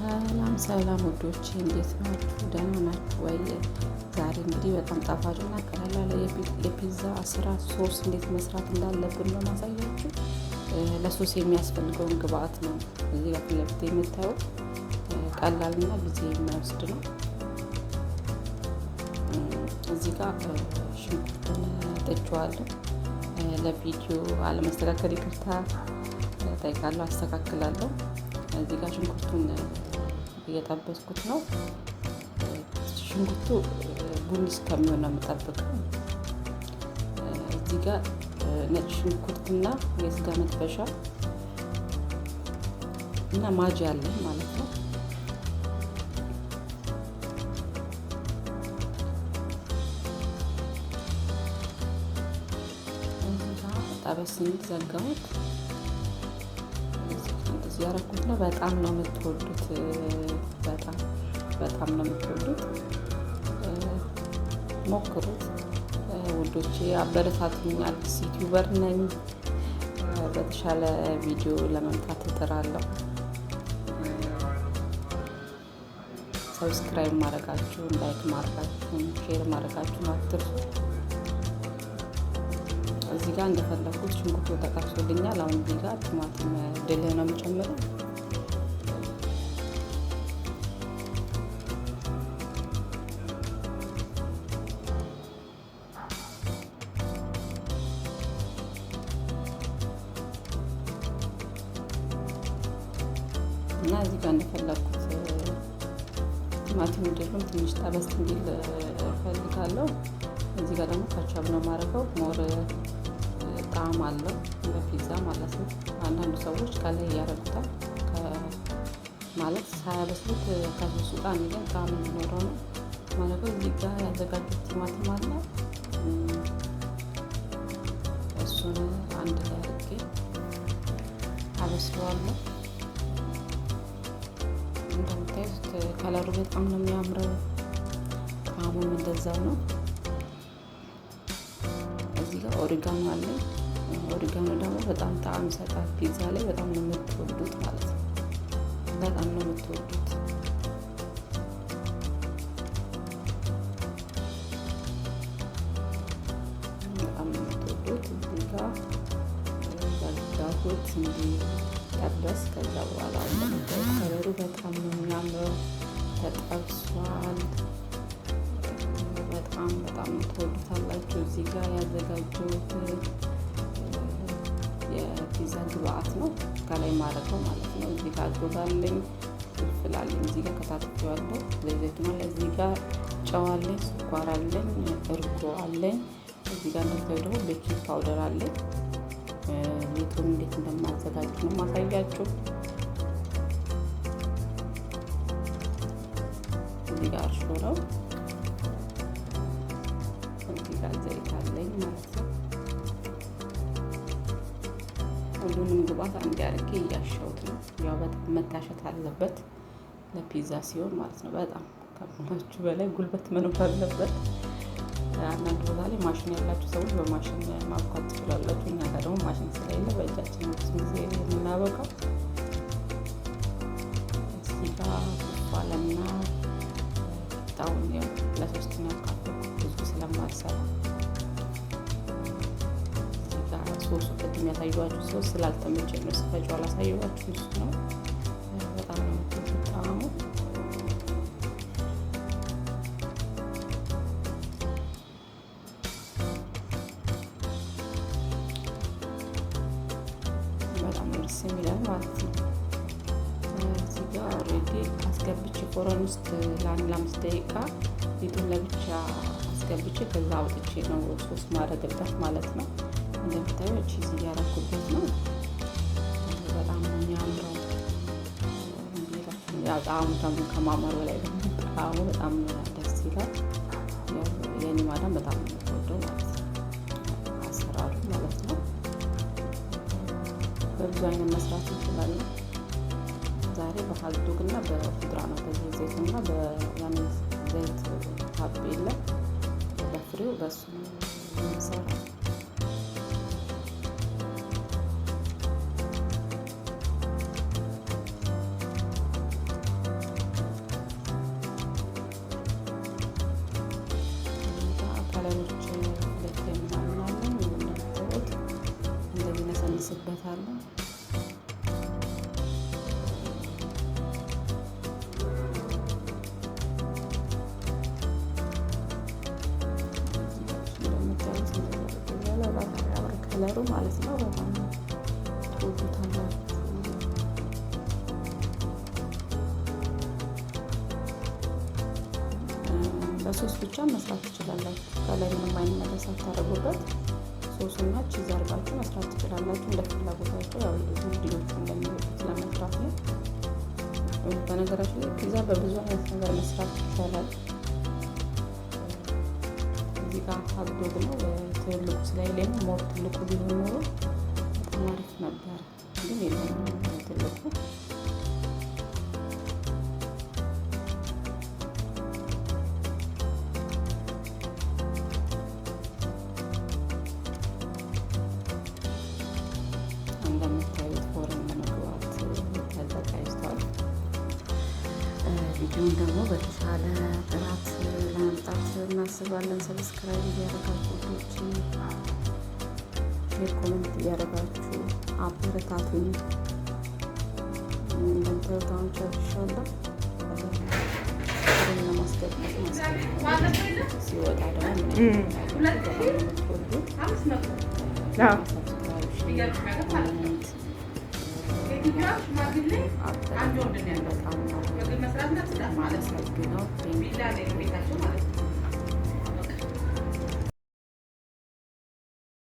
ሰላም ሰላም ውዶቼ እንዴት ናችሁ? ደህና ናችሁ ወይ? ዛሬ እንግዲህ በጣም ጣፋጭና ቀላል ያለ የፒዛ አሰራር ሶስ እንዴት መስራት እንዳለብን ነው ማሳያችሁ። ለሶስ የሚያስፈልገውን ግብአት ነው እዚህ ጋር ፊት ለፊት የምታዩት። ቀላልና ጊዜ የማይወስድ ነው። እዚህ ጋር ሽንኩርቱን ጥጄዋለሁ። ለቪዲዮ አለመስተካከል ይቅርታ እጠይቃለሁ፣ አስተካክላለሁ። እዚህ ጋር ሽንኩርቱን እየጠበስኩት ነው። ሽንኩርቱ ቡኒ እስከሚሆን ነው የምጠብቀው። እዚህ ጋር ነጭ ሽንኩርትና የስጋ መጥበሻ እና ማጂ አለኝ ማለት ነው። እዚህ ጋር ጠበስ ሲል ዘጋሁት። እዚህ ያደረኩት ነው። በጣም ነው የምትወዱት፣ በጣም ነው የምትወዱት። ሞክሩት ውዶቼ፣ አበረታቱኝ። አዲስ ዩቲዩበር ነኝ። በተሻለ ቪዲዮ ለመምጣት እጥራለሁ። ሰብስክራይብ ማድረጋችሁን፣ ላይክ ማድረጋችሁን፣ ሼር ማድረጋችሁን አትርሱ። እዚህ ጋር እንደፈለኩት ሽንኩርቱ ተቀርሶልኛል። አሁን እዚህ ጋር ቲማቲም ድልህ ነው የምጨምረው። እና እዚህ ጋር እንደፈለኩት ቲማቲም ድልም ትንሽ ጠበስ እንዲል እፈልጋለሁ። እዚህ ጋር ደግሞ ካቻብ ነው የማደርገው። ሞር ጣዕም አለው በፒዛ ማለት ነው። አንዳንዱ ሰዎች ከላይ ያደርጉታል ማለት ሳያበስሉት ከሶሱ ጋር ግን ጣዕም እንዲኖረው ነው ማለት ነው። እዚህ ጋር ያዘጋጁት ቲማቲም አለ። እሱን አንድ ላይ አድርጌ አበስለዋለሁ። እንደምታዩት ከለሩ በጣም ነው የሚያምረው። ጣዕሙም እንደዛው ነው። እዚህ ጋር ኦሪጋኖ አለ። ኦሪጋኖ ደግሞ በጣም ጣዕም ይሰጣል። ፒዛ ላይ በጣም ነው የምትወዱት ማለት ነው። በጣም ነው የምትወዱት። በጣም ነው የምትወዱት። እዚህ ጋር ዘጋሁት እንዲጠበስ። ከዛ በኋላ ከለሩ በጣም ነው የሚያምረው። ተጠብሷል። በጣም ትወዱታላችሁ። እዚህ ጋር ያዘጋጀሁት የፒዛ ግብአት ነው ከላይ ማረገው ማለት ነው። እዚህ ጋር አጎዛለኝ፣ ፍልፍል አለኝ። እዚህ ጋር ከታትፌዋለሁ። ዘይቱን አለ። እዚህ ጋር ጨው አለኝ፣ ስኳር አለኝ፣ እርጎ አለኝ። እዚህ ጋር እንደምታዩ ደግሞ ቤኪንግ ፓውደር አለኝ። ቤቱን እንዴት እንደማዘጋጅ ነው ማሳያችሁ። እዚህ ጋር እርሾ ነው። እዚህ ጋር ዘይት አለኝ ማለት ነው። ሁሉንም ግብአት አንድ አድርጌ እያሸሁት ነው። ያው በጣም መታሸት አለበት ለፒዛ ሲሆን ማለት ነው። በጣም ከሁላችሁ በላይ ጉልበት መኖር አለበት። አንዳንድ ቦታ ላይ ማሽን ያላችሁ ሰዎች በማሽን ማብኳት ትችላላችሁ። እኛ ጋር ደግሞ ማሽን ስለሌለ በእጃችን ነው ብዙ ጊዜ የምናበቃው። እዚህ ጋር ቁፋለና ጣውን ያው ለሶስተኛ ያካፈልኩት ብዙ ስለማልሰራ ሶሱ ቅድም ያሳየኋችሁ ሶስ ስላልተመቸኝ ነው ስፈጫው አላሳየኋችሁ። እሱ ነው። በጣም ነው የምትወዱት ጣዕሙ። በጣም ደስ የሚላል ማለት ነው። እዚህ ጋር ኦልሬዲ አስገብቼ ፎረን ውስጥ ለ5 ደቂቃ ሊጡን ለብቻ አስገብቼ ከዛ አውጥቼ ነው ሶስ ማድረግበት ማለት ነው። እንደምታዩ ቺዝ እያደረኩበት ነው። በጣም ነው የሚያምረው። ጣዕሙ ደግሞ ከማማሩ ላይ ደግሞ ጣዕሙ በጣም ደስ ይላል። የኔ ማዳም በጣም ነው የምትወደው ማለት ነው፣ አሰራሩ ማለት ነው። በብዙ አይነት መስራት እንችላለን። ዛሬ በሀልዶግ እና በፉድራ ነው። በዚህ ዘይት እና በያንን ዘይት ሀብ የለም በፍሬው በሱ የሚሰራው። እናደርግበታለን። ከለሩ ማለት ነው። በጣም ትወዱታላችሁ። በሶስት ብቻ መስራት ትችላላችሁ። ከላይ ምንም አይነት ነገር ሳታደርጉበት ሶስና ቺዝ አድርጋችሁ መስራት ትችላላችሁ። እንደ ፍላጎታችሁ ያው ልጆቹ እንደሚወዱት ለመስራት ነው። በነገራችን ላይ ፒዛ በብዙ አይነት ነገር መስራት ይቻላል። እዚህ ጋር ሀብዶግ ነው ትልቁ ስለሌለ ሞር ትልቁ ቢሆን ኖሮ በጣም አሪፍ ነበር፣ ግን የለም ትልቁ። እንደምታዩት ፎረን ለመግባት ተዘጋጅቷል። ቪዲዮውን ደግሞ በተሻለ ጥራት ለመምጣት እናስባለን። ሰብስክራይብ እያደረጋችሁ ቪዲዮች ሼር፣ ኮሜንት እያደረጋችሁ አበረታቱኝ። እንደምታዩት አሁን ጨርሻለሁ። ለማስገባት ሲወጣ ደግሞ በጣም